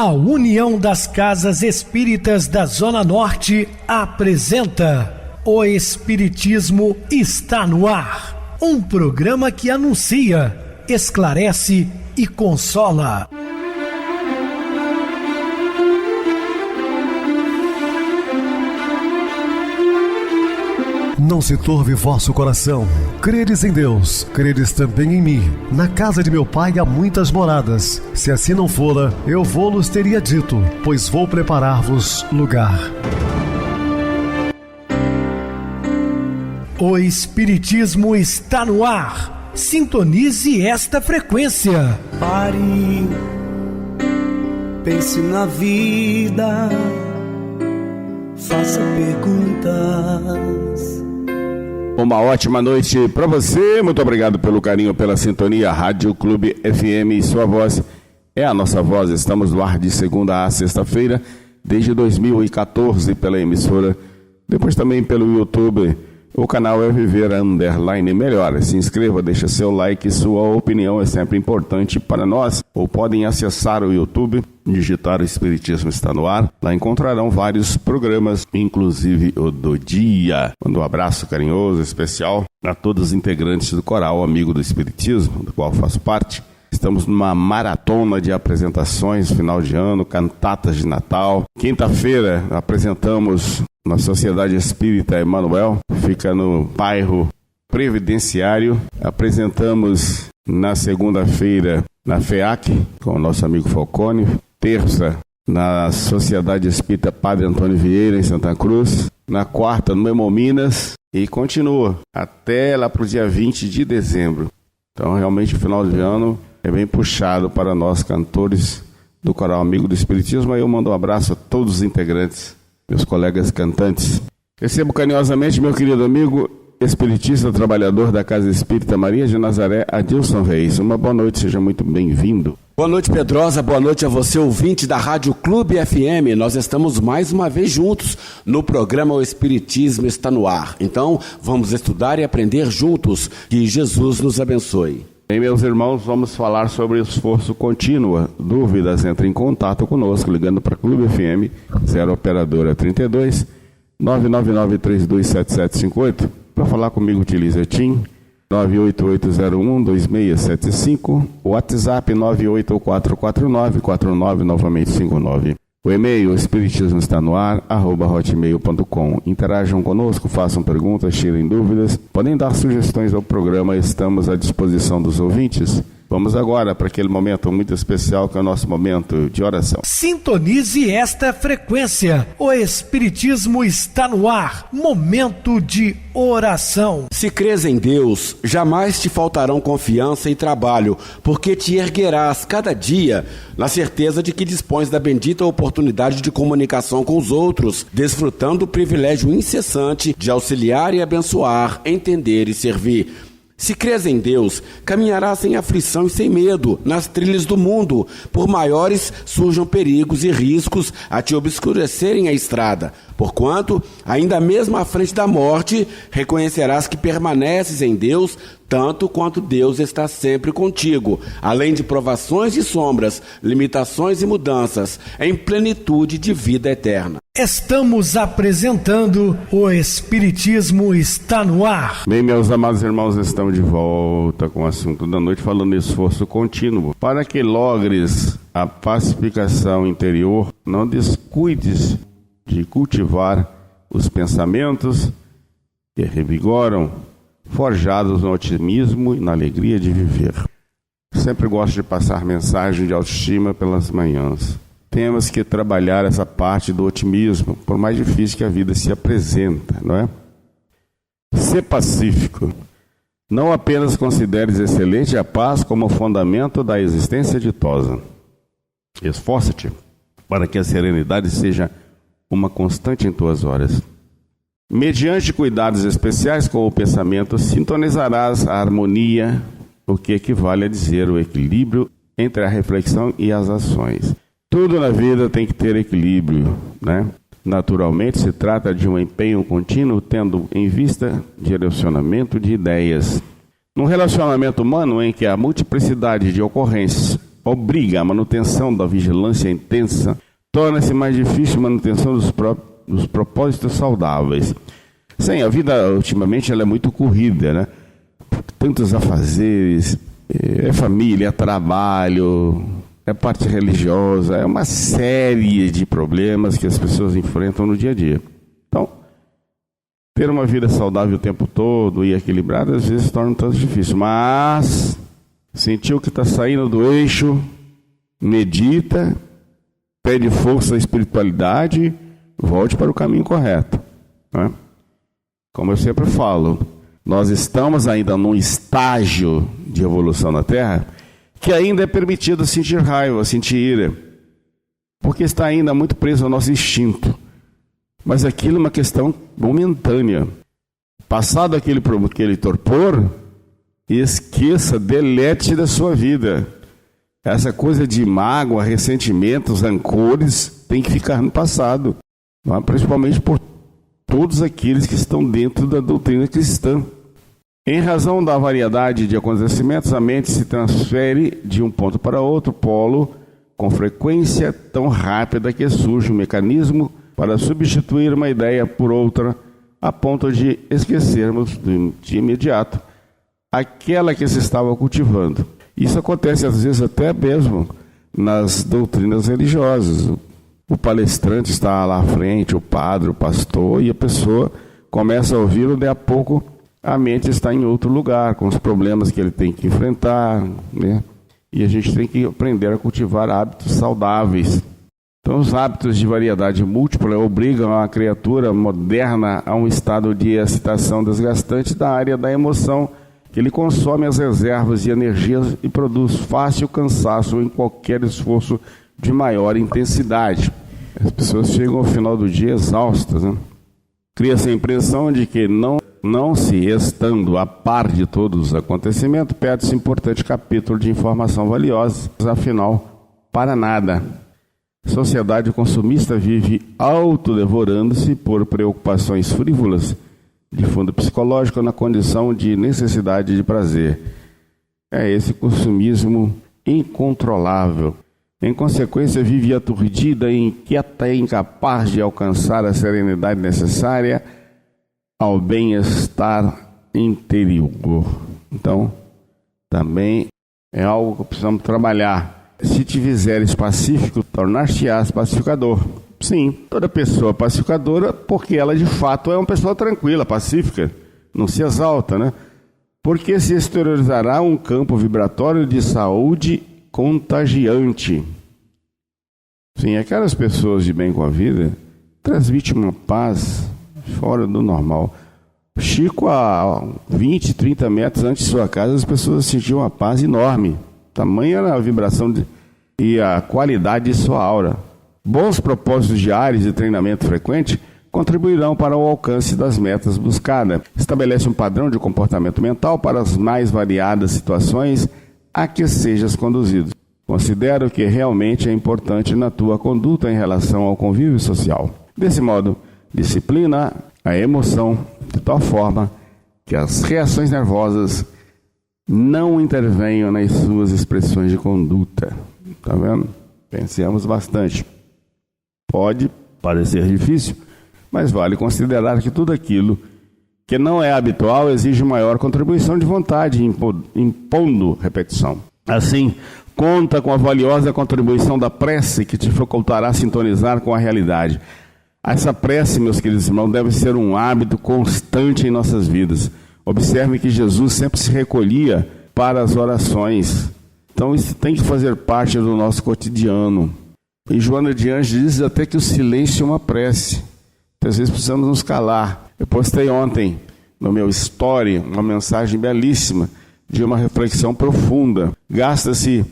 A União das Casas Espíritas da Zona Norte apresenta O Espiritismo está no ar. Um programa que anuncia, esclarece e consola. Não se turve vosso coração. Credes em Deus, credes também em mim. Na casa de meu pai há muitas moradas. Se assim não fora, eu vou-los teria dito, pois vou preparar-vos lugar. O Espiritismo está no ar. Sintonize esta frequência. Pare, pense na vida, faça perguntas. Uma ótima noite para você, muito obrigado pelo carinho, pela sintonia. Rádio Clube FM, sua voz é a nossa voz. Estamos no ar de segunda a sexta-feira, desde 2014 pela emissora, depois também pelo YouTube. O canal é Viver _ Melhor. Se inscreva, deixa seu like, sua opinião é sempre importante para nós. Ou podem acessar o YouTube, digitar o Espiritismo está no ar. Lá encontrarão vários programas, inclusive o do dia. Mando um abraço carinhoso, especial a todos os integrantes do Coral Amigo do Espiritismo, do qual faço parte. Estamos numa maratona de apresentações, final de ano, cantatas de Natal. Quinta-feira apresentamos na Sociedade Espírita Emanuel, fica no bairro Previdenciário. Apresentamos na segunda-feira na FEAC, com o nosso amigo Falcone. Terça, na Sociedade Espírita Padre Antônio Vieira, em Santa Cruz. Na quarta, no Hemominas. E continua até lá para o dia 20 de dezembro. Então, realmente, o final de ano é bem puxado para nós, cantores do Coral Amigo do Espiritismo. Aí eu mando um abraço a todos os integrantes, meus colegas cantantes. Recebo carinhosamente meu querido amigo espiritista, trabalhador da Casa Espírita Maria de Nazaré, Adilson Reis. Uma boa noite, seja muito bem-vindo. Boa noite, Pedrosa, boa noite a você, ouvinte da Rádio Clube FM. Nós estamos mais uma vez juntos no programa O Espiritismo está no ar. Então, vamos estudar e aprender juntos. Que Jesus nos abençoe. Bem, meus irmãos, vamos falar sobre esforço contínuo. Dúvidas, entre em contato conosco, ligando para Clube FM, 0 Operadora 32 999327758. Para falar comigo, utilize a TIM 988012675, o WhatsApp 9844949, novamente 59. O e-mail, espiritismo está no ar, @hotmail.com. Interajam conosco, façam perguntas, tirem dúvidas, podem dar sugestões ao programa, estamos à disposição dos ouvintes. Vamos agora para aquele momento muito especial que é o nosso momento de oração. Sintonize esta frequência. O Espiritismo está no ar. Momento de oração. Se crês em Deus, jamais te faltarão confiança e trabalho, porque te erguerás cada dia na certeza de que dispões da bendita oportunidade de comunicação com os outros, desfrutando do privilégio incessante de auxiliar e abençoar, entender e servir. Se crês em Deus, caminharás sem aflição e sem medo nas trilhas do mundo, por maiores surjam perigos e riscos a te obscurecerem a estrada. Porquanto, ainda mesmo à frente da morte, reconhecerás que permaneces em Deus, tanto quanto Deus está sempre contigo, além de provações e sombras, limitações e mudanças, em plenitude de vida eterna. Estamos apresentando O Espiritismo está no ar. Bem, meus amados irmãos, estamos de volta com o assunto da noite, falando de esforço contínuo. Para que logres a pacificação interior, não descuides de cultivar os pensamentos que revigoram, forjados no otimismo e na alegria de viver. Sempre gosto de passar mensagem de autoestima pelas manhãs. Temos que trabalhar essa parte do otimismo, por mais difícil que a vida se apresenta, não é? Ser pacífico. Não apenas consideres excelente a paz como fundamento da existência ditosa. Esforça-te para que a serenidade seja uma constante em tuas horas. Mediante cuidados especiais com o pensamento, sintonizarás a harmonia, o que equivale a dizer o equilíbrio entre a reflexão e as ações. Tudo na vida tem que ter equilíbrio, né? Naturalmente, se trata de um empenho contínuo, tendo em vista direcionamento de ideias. Num relacionamento humano em que a multiplicidade de ocorrências obriga a manutenção da vigilância intensa, torna-se mais difícil a manutenção dos propósitos saudáveis. Sim, a vida ultimamente ela é muito corrida, né? Tantos afazeres, é família, é trabalho, é parte religiosa, é uma série de problemas que as pessoas enfrentam no dia a dia. Então, ter uma vida saudável o tempo todo e equilibrada às vezes torna um tanto difícil, mas sentiu que está saindo do eixo, medita, pede força à espiritualidade, volte para o caminho correto, né? Como eu sempre falo, nós estamos ainda num estágio de evolução na Terra que ainda é permitido sentir raiva, sentir ira, porque está ainda muito preso ao nosso instinto. Mas aquilo é uma questão momentânea. Passado aquele torpor, esqueça, delete da sua vida. Essa coisa de mágoa, ressentimentos, rancores, tem que ficar no passado, principalmente por todos aqueles que estão dentro da doutrina cristã. Em razão da variedade de acontecimentos, a mente se transfere de um ponto para outro polo com frequência tão rápida que surge um mecanismo para substituir uma ideia por outra, a ponto de esquecermos de imediato aquela que se estava cultivando. Isso acontece às vezes até mesmo nas doutrinas religiosas. O palestrante está lá à frente, o padre, o pastor, e a pessoa começa a ouvi-lo, daí a pouco a mente está em outro lugar, com os problemas que ele tem que enfrentar, né? E a gente tem que aprender a cultivar hábitos saudáveis. Então, os hábitos de variedade múltipla obrigam a criatura moderna a um estado de excitação desgastante da área da emoção, que ele consome as reservas de energias e produz fácil cansaço em qualquer esforço de maior intensidade. As pessoas chegam ao final do dia exaustas, né? Cria-se a impressão de que não se estando a par de todos os acontecimentos, perde-se importante capítulo de informação valiosa, afinal, para nada. A sociedade consumista vive autodevorando-se por preocupações frívolas de fundo psicológico na condição de necessidade de prazer. É esse consumismo incontrolável. Em consequência, vive aturdida, inquieta e incapaz de alcançar a serenidade necessária ao bem-estar interior. Então, também é algo que precisamos trabalhar. Se te fizeres pacífico, tornar-te-ás pacificador. Sim, toda pessoa pacificadora, porque ela de fato é uma pessoa tranquila, pacífica, não se exalta, né? Porque se exteriorizará um campo vibratório de saúde contagiante. Sim, aquelas pessoas de bem com a vida transmitem uma paz fora do normal. Chico, a 20, 30 metros antes de sua casa, as pessoas sentiam uma paz enorme. Tamanha era a vibração e a qualidade de sua aura. Bons propósitos diários e treinamento frequente contribuirão para o alcance das metas buscadas. Estabelece um padrão de comportamento mental para as mais variadas situações a que sejas conduzido. Considero que realmente é importante na tua conduta em relação ao convívio social. Desse modo, disciplina a emoção de tal forma que as reações nervosas não intervenham nas suas expressões de conduta. Está vendo? Pensemos bastante. Pode parecer difícil, mas vale considerar que tudo aquilo que não é habitual exige maior contribuição de vontade, impondo repetição. Assim, conta com a valiosa contribuição da prece que te facultará sintonizar com a realidade. Essa prece, meus queridos irmãos, deve ser um hábito constante em nossas vidas. Observe que Jesus sempre se recolhia para as orações. Então isso tem que fazer parte do nosso cotidiano. E Joana de Anjos diz até que o silêncio é uma prece. Às vezes precisamos nos calar. Eu postei ontem no meu story uma mensagem belíssima de uma reflexão profunda. Gasta-se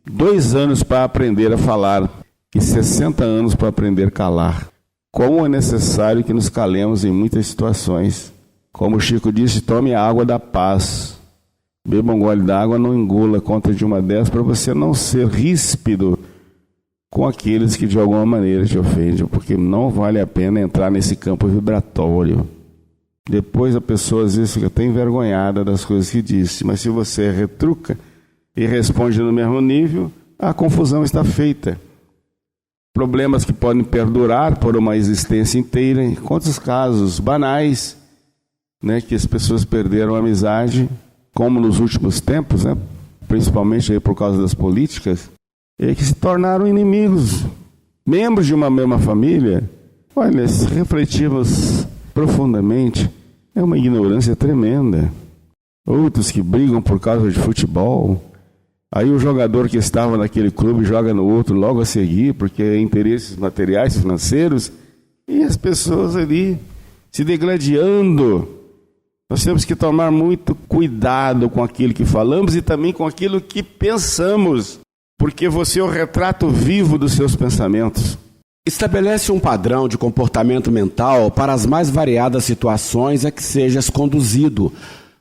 2 anos para aprender a falar e 60 anos para aprender a calar. Como é necessário que nos calemos em muitas situações. Como o Chico disse, tome a água da paz. Beba um gole d'água, não engula conta de uma dessas para você não ser ríspido com aqueles que de alguma maneira te ofendem, porque não vale a pena entrar nesse campo vibratório. Depois a pessoa às vezes fica até envergonhada das coisas que disse, mas se você retruca e responde no mesmo nível, a confusão está feita. Problemas que podem perdurar por uma existência inteira. Quantos casos banais, né, que as pessoas perderam a amizade, como nos últimos tempos, né, principalmente aí por causa das políticas, e que se tornaram inimigos, membros de uma mesma família. Olha, se refletirmos profundamente, é uma ignorância tremenda. Outros que brigam por causa de futebol. Aí o jogador que estava naquele clube joga no outro logo a seguir, porque é interesses materiais, financeiros, e as pessoas ali se degladiando. Nós temos que tomar muito cuidado com aquilo que falamos e também com aquilo que pensamos, porque você é o retrato vivo dos seus pensamentos. Estabelece um padrão de comportamento mental para as mais variadas situações a que sejas conduzido.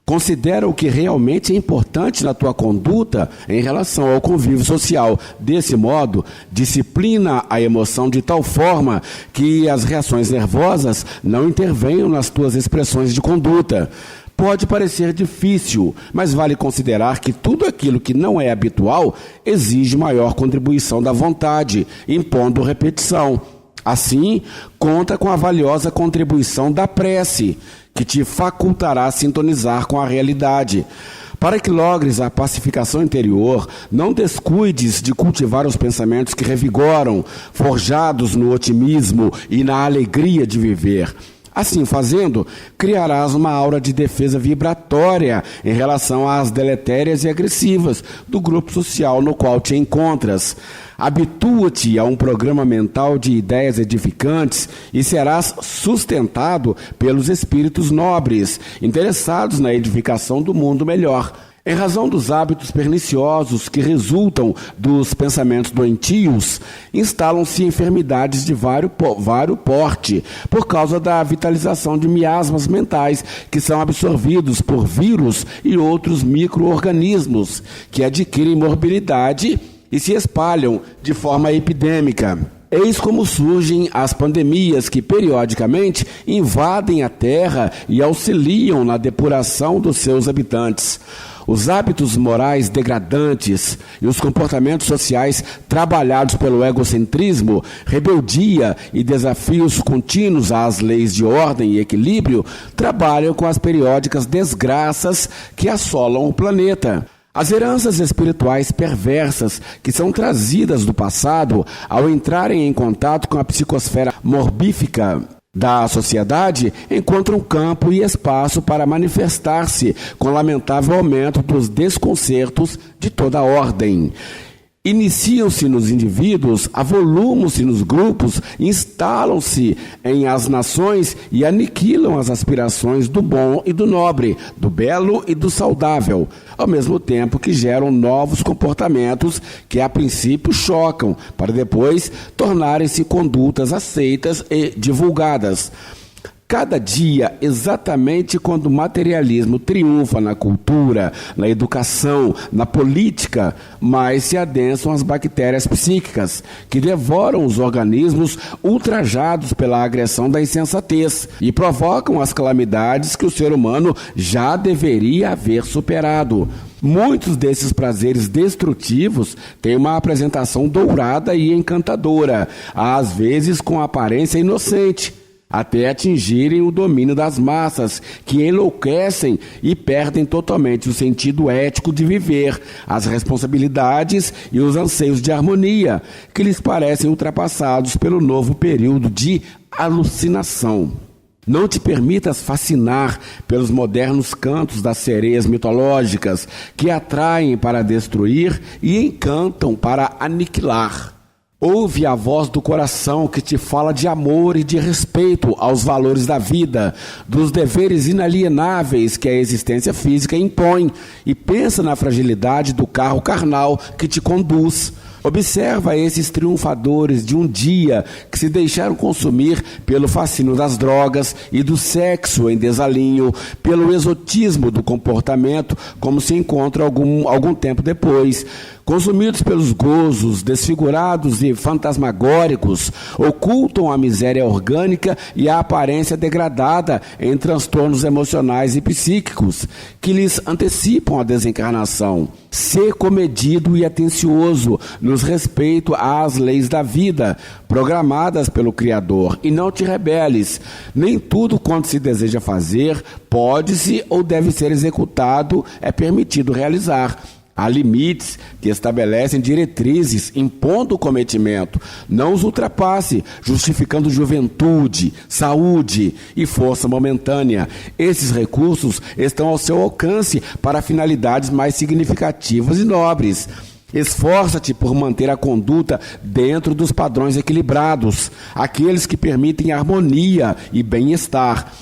Considera o que realmente é importante na tua conduta em relação ao convívio social. Desse modo, disciplina a emoção de tal forma que as reações nervosas não intervenham nas tuas expressões de conduta. Pode parecer difícil, mas vale considerar que tudo aquilo que não é habitual exige maior contribuição da vontade, impondo repetição. Assim, conta com a valiosa contribuição da prece, que te facultará a sintonizar com a realidade. Para que logres a pacificação interior, não descuides de cultivar os pensamentos que revigoram, forjados no otimismo e na alegria de viver. Assim fazendo, criarás uma aura de defesa vibratória em relação às deletérias e agressivas do grupo social no qual te encontras. Habitua-te a um programa mental de ideias edificantes e serás sustentado pelos espíritos nobres, interessados na edificação do mundo melhor. Em razão dos hábitos perniciosos que resultam dos pensamentos doentios, instalam-se enfermidades de vário porte, por causa da vitalização de miasmas mentais que são absorvidos por vírus e outros micro-organismos, que adquirem morbilidade e se espalham de forma epidêmica. Eis como surgem as pandemias que periodicamente invadem a Terra e auxiliam na depuração dos seus habitantes. Os hábitos morais degradantes e os comportamentos sociais trabalhados pelo egocentrismo, rebeldia e desafios contínuos às leis de ordem e equilíbrio trabalham com as periódicas desgraças que assolam o planeta. As heranças espirituais perversas que são trazidas do passado, ao entrarem em contato com a psicosfera morbífica da sociedade, encontram campo e espaço para manifestar-se com lamentável aumento dos desconcertos de toda a ordem. Iniciam-se nos indivíduos, avolumam-se nos grupos, instalam-se em as nações e aniquilam as aspirações do bom e do nobre, do belo e do saudável, ao mesmo tempo que geram novos comportamentos que a princípio chocam, para depois tornarem-se condutas aceitas e divulgadas. Cada dia, exatamente quando o materialismo triunfa na cultura, na educação, na política, mais se adensam as bactérias psíquicas, que devoram os organismos ultrajados pela agressão da insensatez e provocam as calamidades que o ser humano já deveria haver superado. Muitos desses prazeres destrutivos têm uma apresentação dourada e encantadora, às vezes com aparência inocente, até atingirem o domínio das massas, que enlouquecem e perdem totalmente o sentido ético de viver, as responsabilidades e os anseios de harmonia, que lhes parecem ultrapassados pelo novo período de alucinação. Não te permitas fascinar pelos modernos cantos das sereias mitológicas, que atraem para destruir e encantam para aniquilar. Ouve a voz do coração que te fala de amor e de respeito aos valores da vida, dos deveres inalienáveis que a existência física impõe, e pensa na fragilidade do carro carnal que te conduz. Observa esses triunfadores de um dia que se deixaram consumir pelo fascínio das drogas e do sexo em desalinho, pelo exotismo do comportamento, como se encontra algum tempo depois. Consumidos pelos gozos desfigurados e fantasmagóricos, ocultam a miséria orgânica e a aparência degradada em transtornos emocionais e psíquicos, que lhes antecipam a desencarnação. Sê comedido e atencioso nos respeito às leis da vida, programadas pelo Criador, e não te rebeles. Nem tudo quanto se deseja fazer, pode-se ou deve ser executado, é permitido realizar. Há limites que estabelecem diretrizes, impondo o cometimento. Não os ultrapasse, justificando juventude, saúde e força momentânea. Esses recursos estão ao seu alcance para finalidades mais significativas e nobres. Esforça-te por manter a conduta dentro dos padrões equilibrados, aqueles que permitem harmonia e bem-estar.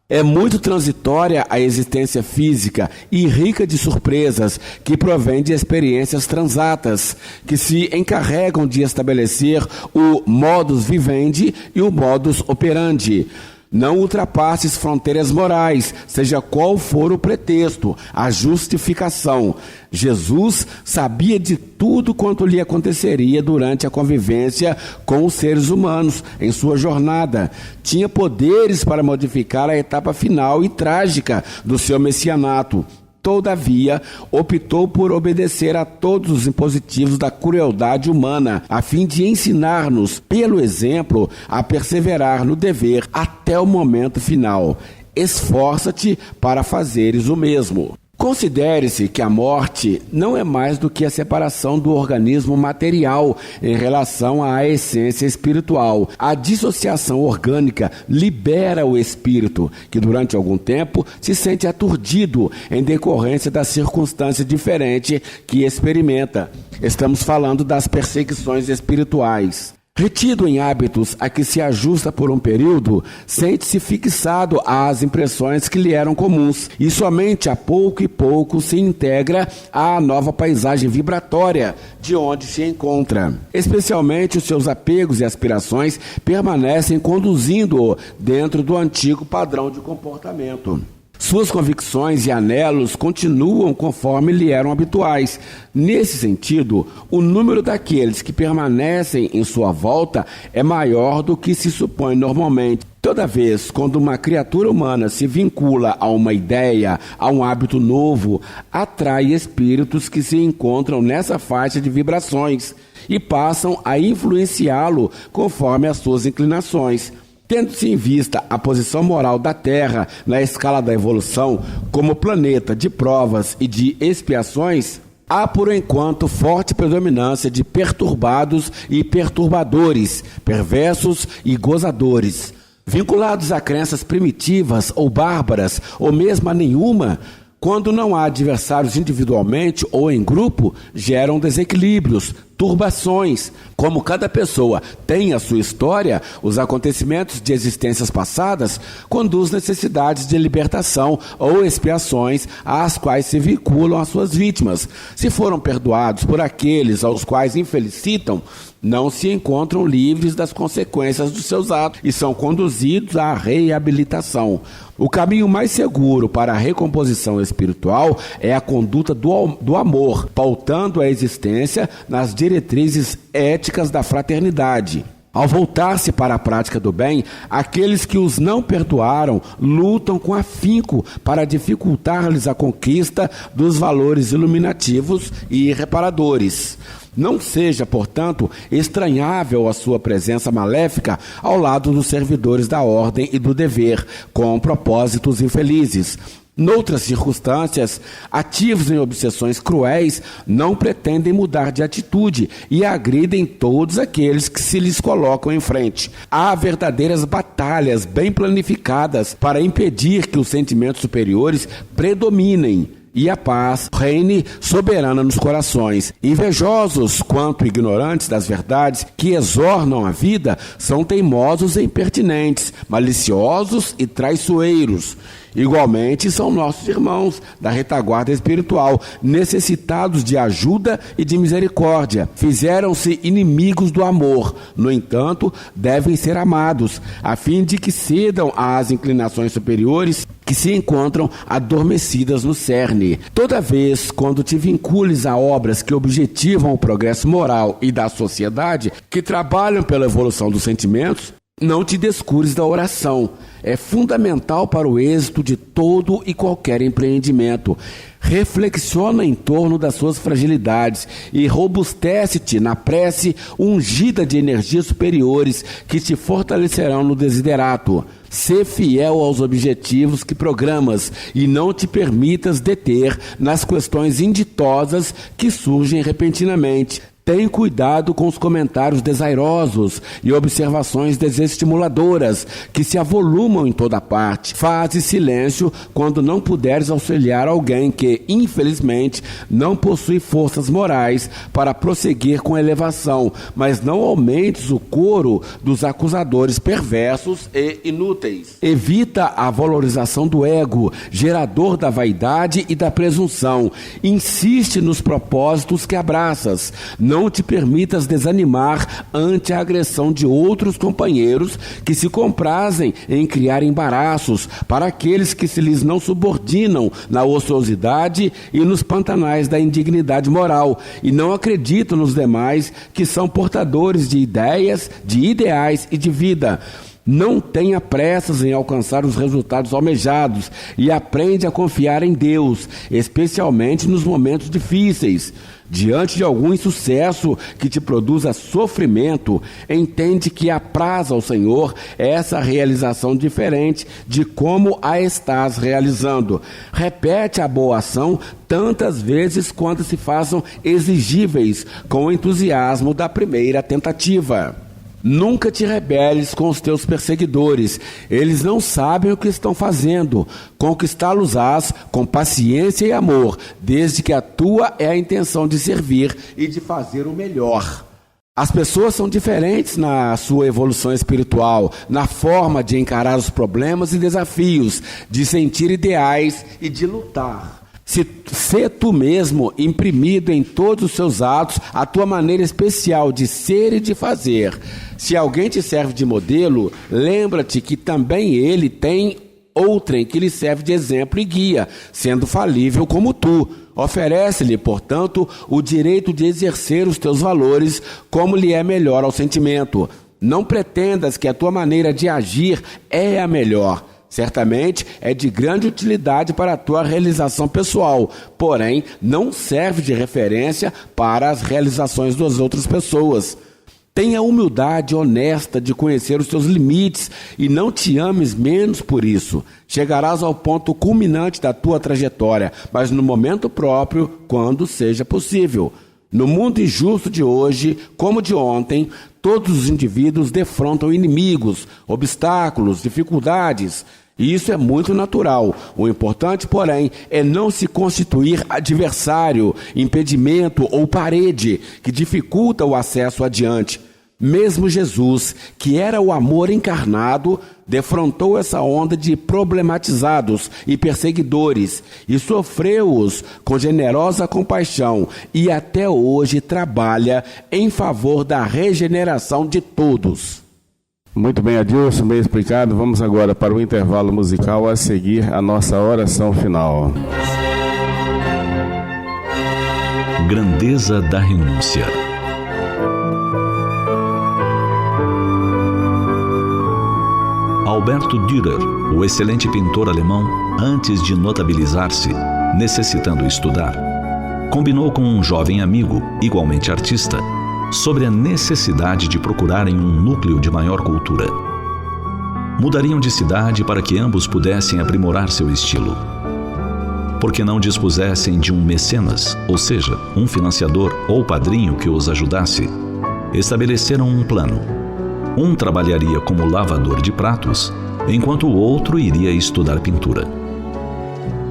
É muito transitória a existência física e rica de surpresas que provém de experiências transatas, que se encarregam de estabelecer o modus vivendi e o modus operandi. Não ultrapasses fronteiras morais, seja qual for o pretexto, a justificação. Jesus sabia de tudo quanto lhe aconteceria durante a convivência com os seres humanos em sua jornada. Tinha poderes para modificar a etapa final e trágica do seu messianato. Todavia, optou por obedecer a todos os impositivos da crueldade humana, a fim de ensinar-nos, pelo exemplo, a perseverar no dever até o momento final. Esforça-te para fazeres o mesmo. Considere-se que a morte não é mais do que a separação do organismo material em relação à essência espiritual. A dissociação orgânica libera o espírito, que durante algum tempo se sente aturdido em decorrência da circunstância diferente que experimenta. Estamos falando das perseguições espirituais. Retido em hábitos a que se ajusta por um período, sente-se fixado às impressões que lhe eram comuns e somente a pouco e pouco se integra à nova paisagem vibratória de onde se encontra. Especialmente os seus apegos e aspirações permanecem conduzindo-o dentro do antigo padrão de comportamento. Suas convicções e anelos continuam conforme lhe eram habituais. Nesse sentido, o número daqueles que permanecem em sua volta é maior do que se supõe normalmente. Toda vez quando uma criatura humana se vincula a uma ideia, a um hábito novo, atrai espíritos que se encontram nessa faixa de vibrações e passam a influenciá-lo conforme as suas inclinações. Tendo-se em vista a posição moral da Terra na escala da evolução como planeta de provas e de expiações, há por enquanto forte predominância de perturbados e perturbadores, perversos e gozadores. Vinculados a crenças primitivas ou bárbaras, ou mesmo a nenhuma, quando não há adversários individualmente ou em grupo, geram desequilíbrios, turbações. Como cada pessoa tem a sua história, os acontecimentos de existências passadas conduzem necessidades de libertação ou expiações às quais se vinculam as suas vítimas. Se foram perdoados por aqueles aos quais infelicitam, não se encontram livres das consequências dos seus atos e são conduzidos à reabilitação. O caminho mais seguro para a recomposição espiritual é a conduta do amor, pautando a existência nas diretrizes éticas da fraternidade. Ao voltar-se para a prática do bem, aqueles que os não perdoaram lutam com afinco para dificultar-lhes a conquista dos valores iluminativos e reparadores. Não seja, portanto, estranhável a sua presença maléfica ao lado dos servidores da ordem e do dever, com propósitos infelizes. Noutras circunstâncias, ativos em obsessões cruéis, não pretendem mudar de atitude e agridem todos aqueles que se lhes colocam em frente. Há verdadeiras batalhas bem planificadas para impedir que os sentimentos superiores predominem e a paz reine soberana nos corações. Invejosos quanto ignorantes das verdades que exornam a vida, são teimosos e impertinentes, maliciosos e traiçoeiros. Igualmente são nossos irmãos da retaguarda espiritual, necessitados de ajuda e de misericórdia. Fizeram-se inimigos do amor, no entanto, devem ser amados, a fim de que cedam às inclinações superiores que se encontram adormecidas no cerne. Toda vez quando te vincules a obras que objetivam o progresso moral e da sociedade, que trabalham pela evolução dos sentimentos, Não te descures da oração. É fundamental para o êxito de todo e qualquer empreendimento. Reflexiona em torno das suas fragilidades e robustece-te na prece ungida de energias superiores que te fortalecerão no desiderato. Sê fiel aos objetivos que programas e não te permitas deter nas questões inditosas que surgem repentinamente. Tem cuidado com os comentários desairosos e observações desestimuladoras que se avolumam em toda parte. Faze silêncio quando não puderes auxiliar alguém que, infelizmente, não possui forças morais para prosseguir com a elevação, mas não aumentes o coro dos acusadores perversos e inúteis. Evita a valorização do ego, gerador da vaidade e da presunção. Insiste nos propósitos que abraças. Não te permitas desanimar ante a agressão de outros companheiros que se comprazem em criar embaraços para aqueles que se lhes não subordinam na ociosidade e nos pantanais da indignidade moral e não acreditam nos demais que são portadores de ideias, de ideais e de vida. Não tenha pressas em alcançar os resultados almejados e aprende a confiar em Deus, especialmente nos momentos difíceis. Diante de algum insucesso que te produza sofrimento, entende que apraz ao Senhor essa realização diferente de como a estás realizando. Repete a boa ação tantas vezes quanto se façam exigíveis com o entusiasmo da primeira tentativa. Nunca te rebeles com os teus perseguidores. Eles não sabem o que estão fazendo. Conquistá-los-ás com paciência e amor, desde que a tua é a intenção de servir e de fazer o melhor. As pessoas são diferentes na sua evolução espiritual, na forma de encarar os problemas e desafios, de sentir ideais e de lutar. Sê tu mesmo imprimido em todos os seus atos a tua maneira especial de ser e de fazer. Se alguém te serve de modelo, lembra-te que também ele tem outrem que lhe serve de exemplo e guia, sendo falível como tu. Oferece-lhe, portanto, o direito de exercer os teus valores como lhe é melhor ao sentimento. Não pretendas que a tua maneira de agir é a melhor. Certamente é de grande utilidade para a tua realização pessoal, porém não serve de referência para as realizações das outras pessoas. Tenha a humildade honesta de conhecer os teus limites e não te ames menos por isso. Chegarás ao ponto culminante da tua trajetória, mas no momento próprio, quando seja possível. No mundo injusto de hoje, como de ontem, todos os indivíduos defrontam inimigos, obstáculos, dificuldades. E isso é muito natural. O importante, porém, é não se constituir adversário, impedimento ou parede que dificulta o acesso adiante. Mesmo Jesus, que era o amor encarnado, defrontou essa onda de problematizados e perseguidores e sofreu-os com generosa compaixão e até hoje trabalha em favor da regeneração de todos. Muito bem, Adilson, bem explicado. Vamos agora para o intervalo musical, a seguir a nossa oração final. Grandeza da renúncia. Alberto Dürer, o excelente pintor alemão, antes de notabilizar-se, necessitando estudar, combinou com um jovem amigo, igualmente artista, sobre a necessidade de procurarem um núcleo de maior cultura. Mudariam de cidade para que ambos pudessem aprimorar seu estilo. Porque não dispusessem de um mecenas, ou seja, um financiador ou padrinho que os ajudasse, estabeleceram um plano. Um trabalharia como lavador de pratos, enquanto o outro iria estudar pintura.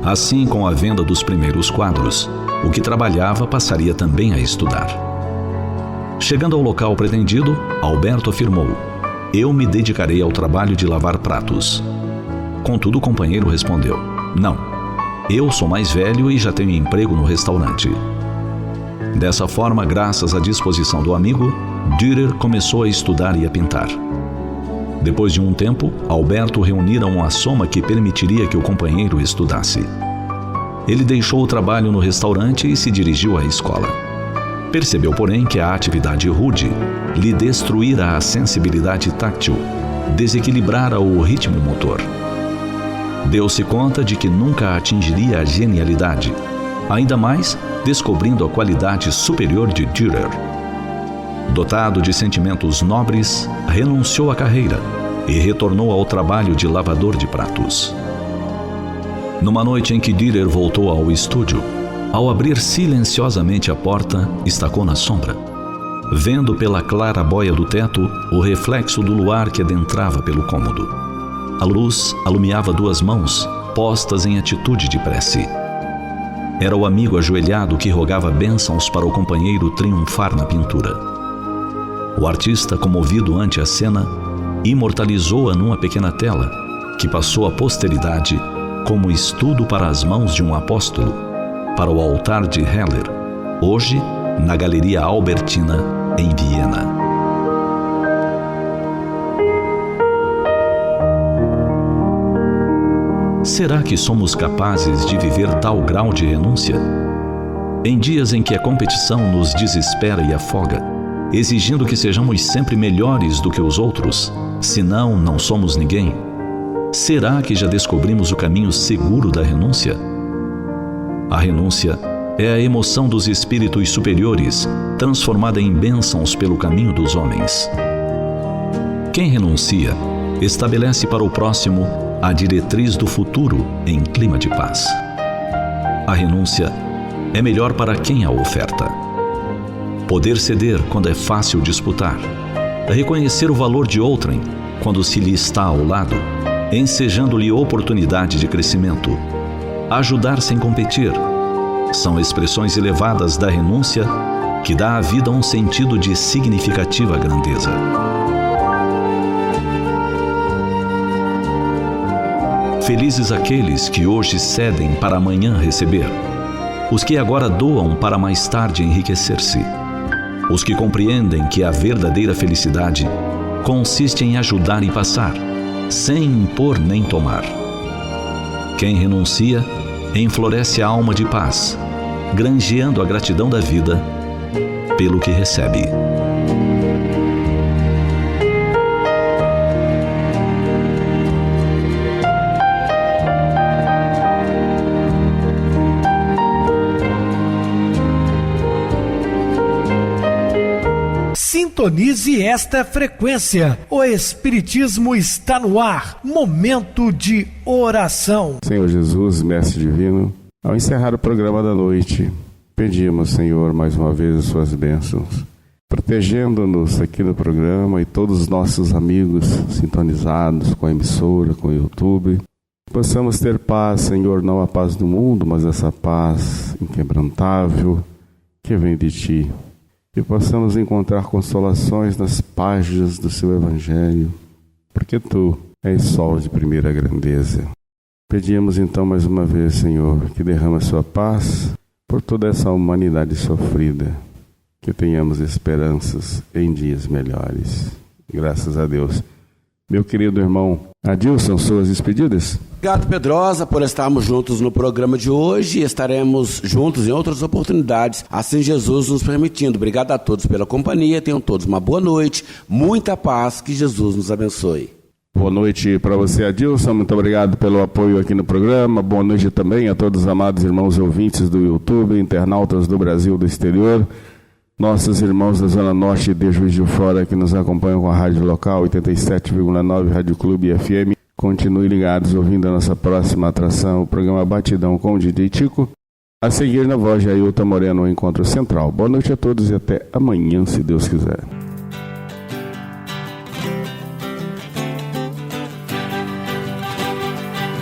Assim, com a venda dos primeiros quadros, o que trabalhava passaria também a estudar. Chegando ao local pretendido, Alberto afirmou: "Eu me dedicarei ao trabalho de lavar pratos." Contudo, o companheiro respondeu: "Não, eu sou mais velho e já tenho emprego no restaurante." Dessa forma, graças à disposição do amigo, Dürer começou a estudar e a pintar. Depois de um tempo, Alberto reunira uma soma que permitiria que o companheiro estudasse. Ele deixou o trabalho no restaurante e se dirigiu à escola. Percebeu, porém, que a atividade rude lhe destruíra a sensibilidade táctil desequilibrara o ritmo motor. Deu-se conta de que nunca atingiria a genialidade, ainda mais descobrindo a qualidade superior de Dürer. Dotado de sentimentos nobres, renunciou à carreira e retornou ao trabalho de lavador de pratos. Numa noite em que Dürer voltou ao estúdio, ao abrir silenciosamente a porta, estacou na sombra, vendo pela claraboia do teto o reflexo do luar que adentrava pelo cômodo. A luz alumiava duas mãos, postas em atitude de prece. Era o amigo ajoelhado que rogava bênçãos para o companheiro triunfar na pintura. O artista, comovido ante a cena, imortalizou-a numa pequena tela, que passou à posteridade como estudo para as mãos de um apóstolo, para o altar de Heller, hoje na Galeria Albertina, em Viena. Será que somos capazes de viver tal grau de renúncia? Em dias em que a competição nos desespera e afoga, exigindo que sejamos sempre melhores do que os outros, senão não somos ninguém, será que já descobrimos o caminho seguro da renúncia? A renúncia é a emoção dos espíritos superiores, transformada em bênçãos pelo caminho dos homens. Quem renuncia, estabelece para o próximo a diretriz do futuro em clima de paz. A renúncia é melhor para quem a oferta. Poder ceder quando é fácil disputar, reconhecer o valor de outrem quando se lhe está ao lado, ensejando-lhe oportunidade de crescimento, ajudar sem competir, são expressões elevadas da renúncia que dá à vida um sentido de significativa grandeza. Felizes aqueles que hoje cedem para amanhã receber, os que agora doam para mais tarde enriquecer-se, os que compreendem que a verdadeira felicidade consiste em ajudar e passar, sem impor nem tomar. Quem renuncia, enfloresce a alma de paz, granjeando a gratidão da vida pelo que recebe. Sintonize esta frequência. O Espiritismo está no ar. Momento de oração. Senhor Jesus, Mestre Divino, ao encerrar o programa da noite, pedimos, Senhor, mais uma vez as suas bênçãos, protegendo-nos aqui no programa e todos os nossos amigos sintonizados com a emissora, com o YouTube. Possamos ter paz, Senhor, não a paz do mundo, mas essa paz inquebrantável que vem de Ti. Que possamos encontrar consolações nas páginas do Seu Evangelho, porque Tu és sol de primeira grandeza. Pedimos então mais uma vez, Senhor, que derrama Sua paz por toda essa humanidade sofrida, que tenhamos esperanças em dias melhores. Graças a Deus. Meu querido irmão Adilson, suas despedidas? Obrigado, Pedrosa, por estarmos juntos no programa de hoje. Estaremos juntos em outras oportunidades, assim Jesus nos permitindo. Obrigado a todos pela companhia. Tenham todos uma boa noite, muita paz, que Jesus nos abençoe. Boa noite para você, Adilson. Muito obrigado pelo apoio aqui no programa. Boa noite também a todos os amados irmãos ouvintes do YouTube, internautas do Brasil e do exterior. Nossos irmãos da Zona Norte de Juiz de Fora que nos acompanham com a rádio local 87,9 Rádio Clube FM. Continue ligados ouvindo a nossa próxima atração, o programa Batidão com o DJ Tico. A seguir, na voz de Ailton Moreno, o Encontro Central. Boa noite a todos e até amanhã, se Deus quiser.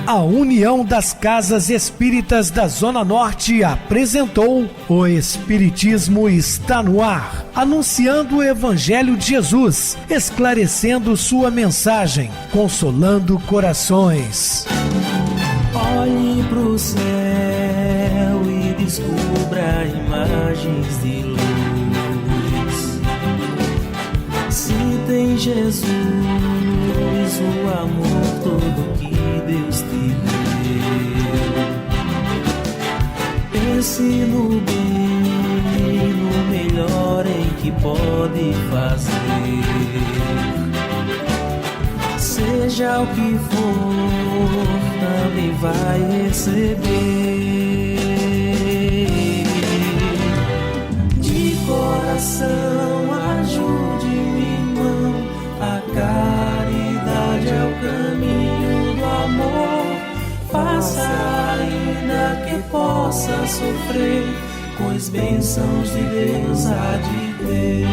A União das Casas Espíritas da Zona Norte apresentou O Espiritismo está no ar, anunciando o Evangelho de Jesus, esclarecendo sua mensagem, consolando corações. Olhe pro céu e descubra imagens de luz. Se tem Jesus, o amor todo que Deus te deu. Pense no bem, no melhor em que pode fazer. seja o que for, também vai receber. De coração, ajude-me, irmão, a caridade é o caminho do amor. Faça ainda que possa sofrer, pois bênçãos de Deus há de ter.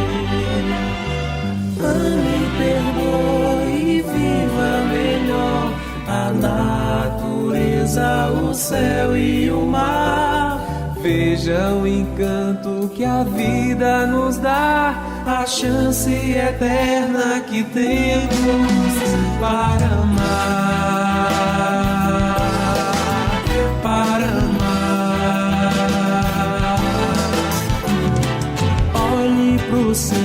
Ame, perdoe e viva melhor a natureza, o céu e o mar. Veja o encanto que a vida nos dá, a chance eterna que temos para amar, para amar. Olhe pro céu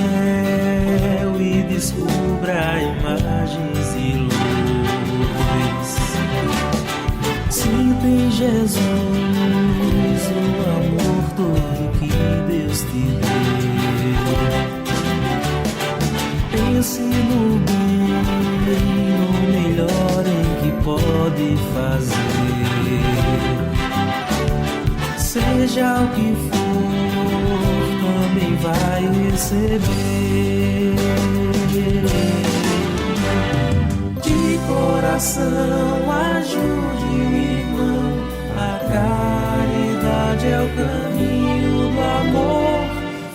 e descubra imagens e luz. Sinta em Jesus o amor todo que Deus te deu. Pense no bem, no melhor em que pode fazer. Seja o que for, também vai receber. De coração, ajude o irmão, a caridade é o caminho do amor.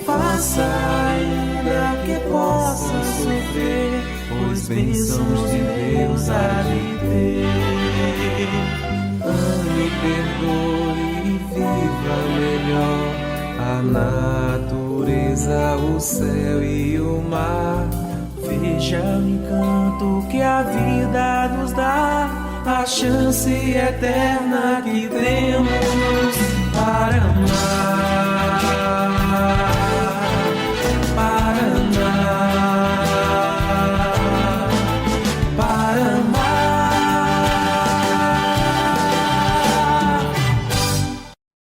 Faça ainda que possa sofrer, pois bênçãos de Deus há de ter. Ame, perdoe e viva melhor a natureza, o céu e o mar. Veja o encanto que a vida nos dá, a chance eterna que temos para amar.